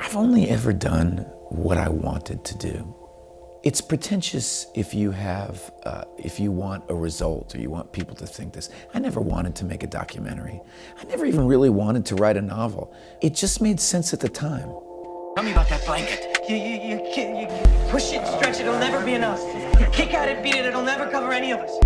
I've only ever done what I wanted to do. It's pretentious if you want a result or you want people to think this. I never wanted to make a documentary. I never even really wanted to write a novel. It just made sense at the time. Tell me about that blanket. You push it, stretch it, it'll never be enough. You kick at it, beat it, it'll never cover any of us.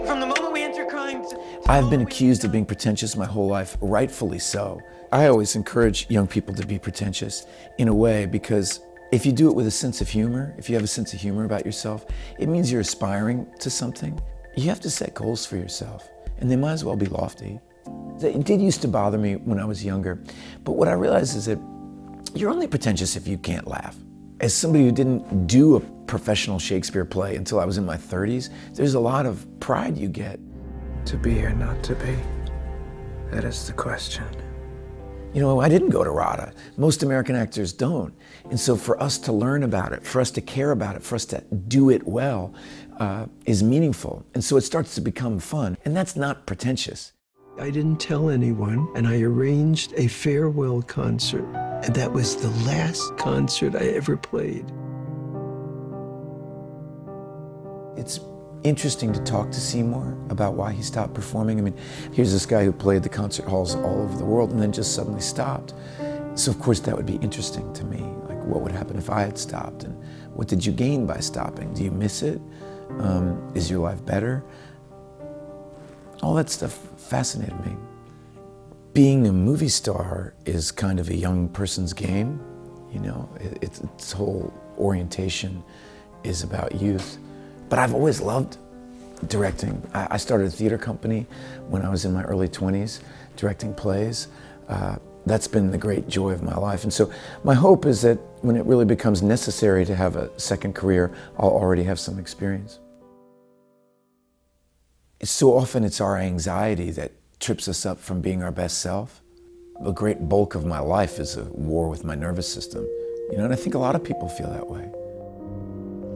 From the moment we enter crime I've been accused of being pretentious my whole life, rightfully so. I always encourage young people to be pretentious in a way, because if you do it with a sense of humor, if you have a sense of humor about yourself, it means you're aspiring to something. You have to set goals for yourself, and they might as well be lofty. It did used to bother me when I was younger, but what I realized is that you're only pretentious if you can't laugh. As somebody who didn't do a professional Shakespeare play until I was in my 30s, there's a lot of pride you get. To be or not to be, that is the question. You know, I didn't go to RADA. Most American actors don't. And so for us to learn about it, for us to care about it, for us to do it well, is meaningful. And so it starts to become fun. And that's not pretentious. I didn't tell anyone, and I arranged a farewell concert. And that was the last concert I ever played. It's interesting to talk to Seymour about why he stopped performing. I mean, here's this guy who played the concert halls all over the world and then just suddenly stopped. So of course that would be interesting to me. Like, what would happen if I had stopped? And what did you gain by stopping? Do you miss it? Is your life better? All that stuff fascinated me. Being a movie star is kind of a young person's game. You know, its whole orientation is about youth. But I've always loved directing. I started a theater company when I was in my early 20s, directing plays. That's been the great joy of my life. And so my hope is that when it really becomes necessary to have a second career, I'll already have some experience. So often it's our anxiety that trips us up from being our best self. The great bulk of my life is a war with my nervous system. You know, and I think a lot of people feel that way.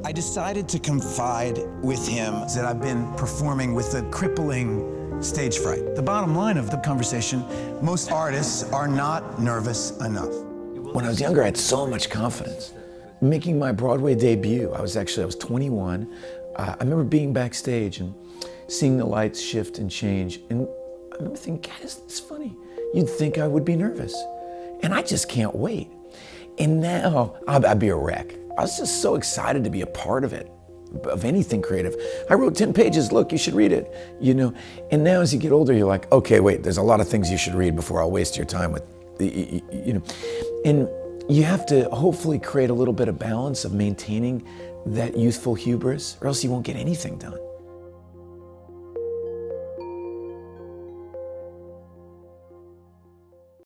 I decided to confide with him that I've been performing with a crippling stage fright. The bottom line of the conversation, most artists are not nervous enough. When I was younger, I had so much confidence. Making my Broadway debut, I was 21. I remember being backstage and seeing the lights shift and change. And I remember thinking, God, it's funny. You'd think I would be nervous. And I just can't wait. And now, I'd be a wreck. I was just so excited to be a part of it, of anything creative. I wrote 10 pages, look, you should read it, you know. And now as you get older, you're like, okay, wait, there's a lot of things you should read before I'll waste your time with, you know. And you have to hopefully create a little bit of balance of maintaining that youthful hubris, or else you won't get anything done.